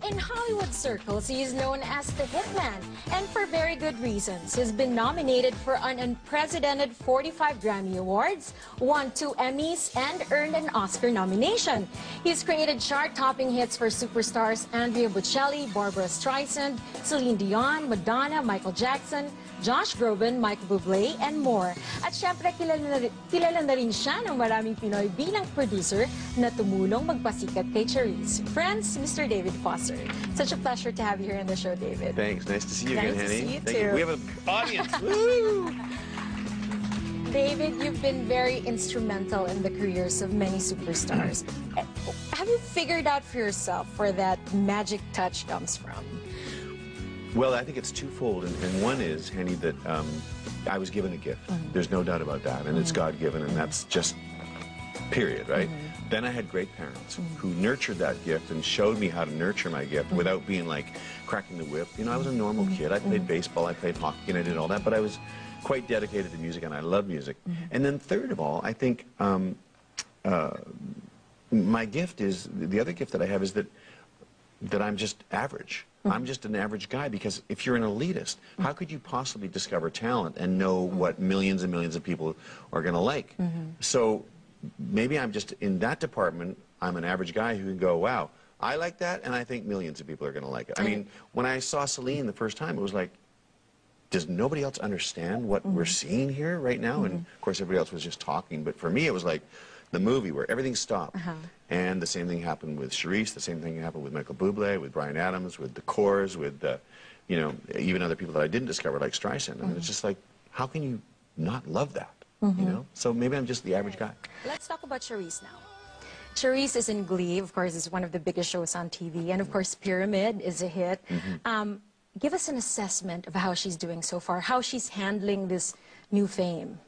In Hollywood circles, he is known as the Hitman, and for very good reasons. He's been nominated for an unprecedented 45 Grammy Awards, won 2 Emmys, and earned an Oscar nomination. He's created chart-topping hits for superstars Andrea Bocelli, Barbara Streisand, Celine Dion, Madonna, Michael Jackson, Josh Groban, Michael Bublé, and more. At syempre, kilala na rin siya ng maraming Pinoy bilang producer na tumulong magpasikat kay Charice. Friends, Mr. David Foster. Such a pleasure to have you here on the show, David. Thanks. Nice to see you again, Nice to Henny. see you, Thank too. We have an audience. Woo! David, you've been very instrumental in the careers of many superstars. Have you figured out for yourself where that magic touch comes from? Well, I think it's twofold, and one is, Henny, that I was given a gift. There's no doubt about that, and it's God-given, and that's just period, right? Then I had great parents who nurtured that gift and showed me how to nurture my gift without being like cracking the whip. You know, I was a normal kid. I played baseball, I played hockey, and I did all that, but I was quite dedicated to music, and I love music. And then third of all, I think my gift is, the other gift that I have is that I'm just average. I'm just an average guy, because if you're an elitist, how could you possibly discover talent and know what millions and millions of people are going to like? So maybe I'm just, in that department, I'm an average guy who can go, wow, I like that, and I think millions of people are going to like it. I mean, when I saw Celine the first time, it was like, does nobody else understand what we're seeing here right now? And of course, everybody else was just talking, but for me, it was like the movie where everything stopped. And the same thing happened with Charice, the same thing happened with Michael Bublé, with Bryan Adams, with the Corrs, with, you know, even other people that I didn't discover, like Streisand. And it's just like, how can you not love that, you know? So maybe I'm just the average guy. Let's talk about Charice now. Charice is in Glee, of course, it's one of the biggest shows on TV, and of course, Pyramid is a hit. Give us an assessment of how she's doing so far, how she's handling this new fame.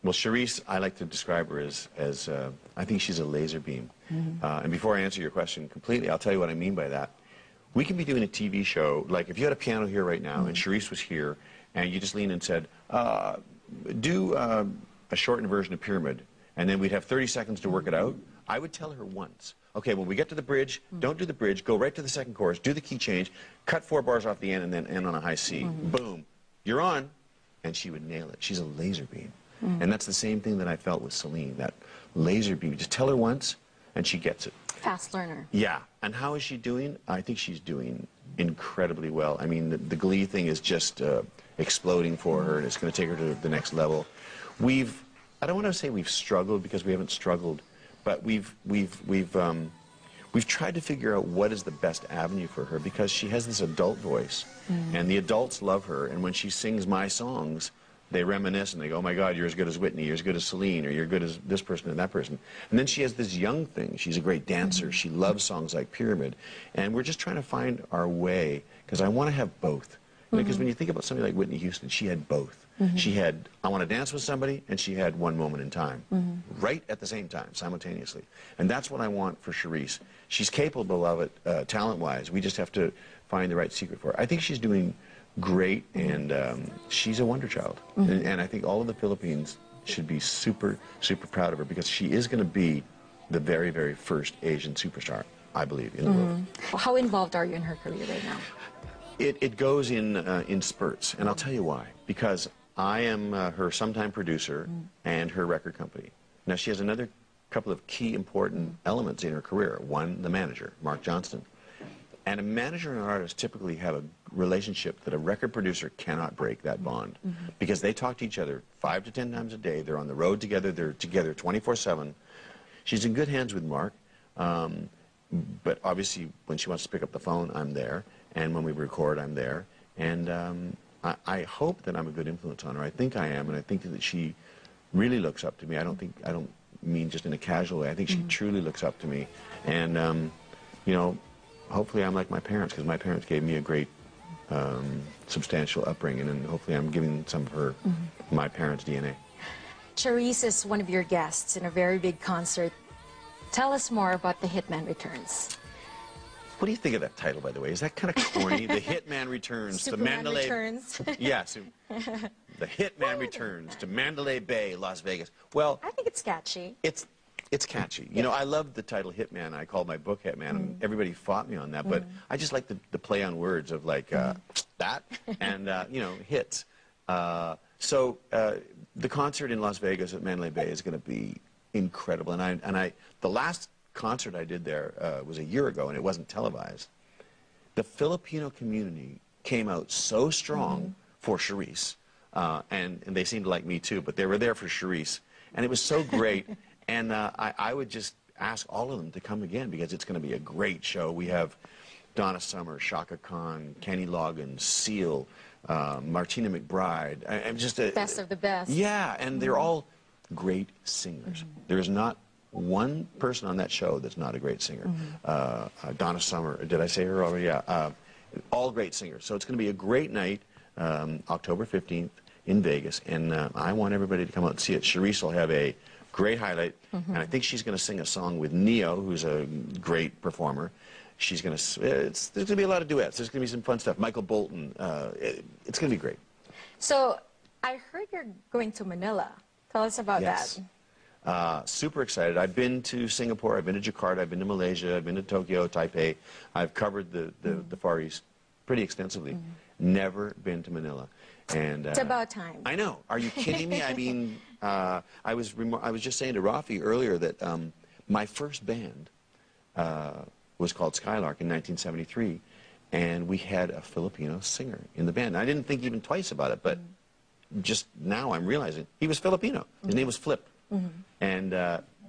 Well, Charice, I like to describe her as I think she's a laser beam. And before I answer your question completely, I'll tell you what I mean by that. We can be doing a TV show, like if you had a piano here right now, and Charice was here, and you just leaned and said, do a shortened version of Pyramid, and then we'd have 30 seconds to work it out. I would tell her once, okay, when we get to the bridge, don't do the bridge, go right to the second chorus, do the key change, cut 4 bars off the end, and then end on a high C. Boom, you're on. And she would nail it. She's a laser beam. And that's the same thing that I felt with Celine, that laser beam. Just tell her once, and she gets it. Fast learner. Yeah. And how is she doing? I think she's doing incredibly well. I mean, the Glee thing is just exploding for her, and it's going to take her to the next level. I don't want to say we've struggled, because we haven't struggled, but we've tried to figure out what is the best avenue for her, because she has this adult voice, and the adults love her, and when she sings my songs, they reminisce and they go, oh my God, you're as good as Whitney, you're as good as Celine, or you're good as this person and that person. And then she has this young thing. She's a great dancer. She loves songs like Pyramid. And we're just trying to find our way, because I want to have both. Because when you think about somebody like Whitney Houston, she had both. She had, I want to dance with somebody, and she had One Moment in Time, right at the same time, simultaneously. And that's what I want for Charice. She's capable of it, talent-wise. We just have to find the right secret for her. I think she's doing great, and she's a wonder child. And I think all of the Philippines should be super, super proud of her, because she is going to be the very, very first Asian superstar, I believe, in the world. How involved are you in her career right now? It goes in spurts, and I'll tell you why. Because I am her sometime producer and her record company. Now, she has another couple of key important elements in her career. One, the manager, Mark Johnston. And a manager and an artist typically have a relationship that a record producer cannot break that bond, because they talk to each other 5 to 10 times a day. They're on the road together. They're together 24/7. She's in good hands with Mark, but obviously when she wants to pick up the phone, I'm there, and when we record, I'm there. And I hope that I'm a good influence on her. I think I am, and I think that she really looks up to me. I don't mean just in a casual way. I think she truly looks up to me, and you know, hopefully I'm like my parents, because my parents gave me a great, substantial upbringing, and hopefully I'm giving some of her, my parents' DNA. Charice is one of your guests in a very big concert. Tell us more about The Hitman Returns. What do you think of that title, by the way? Is that kind of corny? The Hitman Returns to Mandalay. Returns. Yes. The Hitman Returns to Mandalay Bay, Las Vegas. Well, I think it's catchy. It's It's catchy. You know, I love the title Hitman. I called my book Hitman, and everybody fought me on that. But I just like the play on words of like that and, you know, hits. So the concert in Las Vegas at Mandalay Bay is going to be incredible. And the last concert I did there was a year ago, and it wasn't televised. The Filipino community came out so strong for Charice, and they seemed to like me too, but they were there for Charice. And it was so great. And I would just ask all of them to come again because it's going to be a great show. We have Donna Summer, Shaka Khan, Kenny Loggins, Seal, Martina McBride. I'm just best of the best. Yeah, and they're all great singers. There is not one person on that show that's not a great singer. Donna Summer, did I say her already? Yeah, all great singers. So it's going to be a great night, October 15th in Vegas, and I want everybody to come out and see it. Charice will have a great highlight, and I think she's going to sing a song with Neo, who's a great performer. She's going to, there's going to be a lot of duets. There's going to be some fun stuff. Michael Bolton. It's going to be great. So I heard you're going to Manila. Tell us about that. Super excited. I've been to Singapore, I've been to Jakarta, I've been to Malaysia, I've been to Tokyo, Taipei. I've covered the Far East pretty extensively. Never been to Manila. And it's about time. I know. Are you kidding me? I mean, I was just saying to Rafi earlier that my first band was called Skylark in 1973, and we had a Filipino singer in the band. I didn't think even twice about it, but just now I'm realizing he was Filipino. His name was Flip, and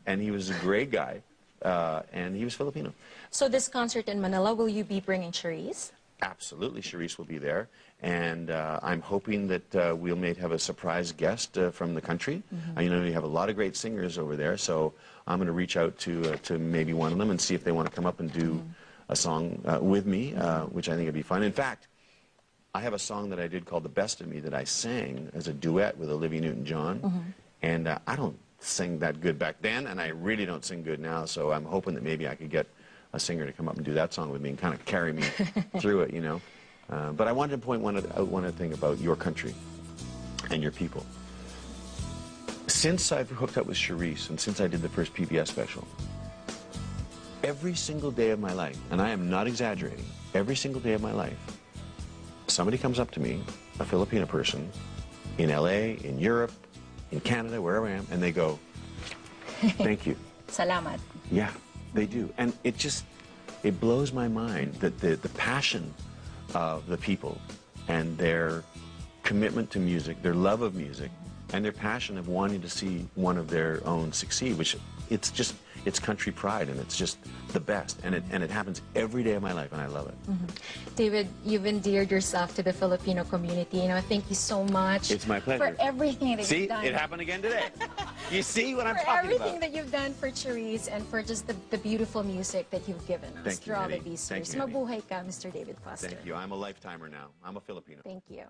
he was a great guy, and he was Filipino. So this concert in Manila, will you be bringing Charice? Absolutely, Charice will be there, and I'm hoping that we'll may have a surprise guest from the country. You know, you have a lot of great singers over there, so I'm going to reach out to maybe one of them and see if they want to come up and do a song with me, which I think would be fun. In fact, I have a song that I did called "The Best of Me" that I sang as a duet with Olivia Newton-John, and I don't sing that good back then, and I really don't sing good now, so I'm hoping that maybe I could get a singer to come up and do that song with me and kind of carry me through it, you know. But I wanted to point one other thing about your country and your people. Since I've hooked up with Charice and since I did the first PBS special, every single day of my life, and I am not exaggerating, every single day of my life, somebody comes up to me, a Filipino person, in LA, in Europe, in Canada, wherever I am, and they go, "Thank you." Salamat. Yeah. They do. And it blows my mind that the passion of the people and their commitment to music, their love of music, and their passion of wanting to see one of their own succeed, which it's country pride, and it's just the best. And it happens every day of my life, and I love it. David, you've endeared yourself to the Filipino community. You know, thank you so much. It's my pleasure. For everything that you've done. See, it happened again today. You see what I'm talking about? For everything that you've done for Charice and for just the beautiful music that you've given us through all of these years. Mabuhay ka, Mr. David Foster. Thank you. I'm a lifetimer now. I'm a Filipino. Thank you.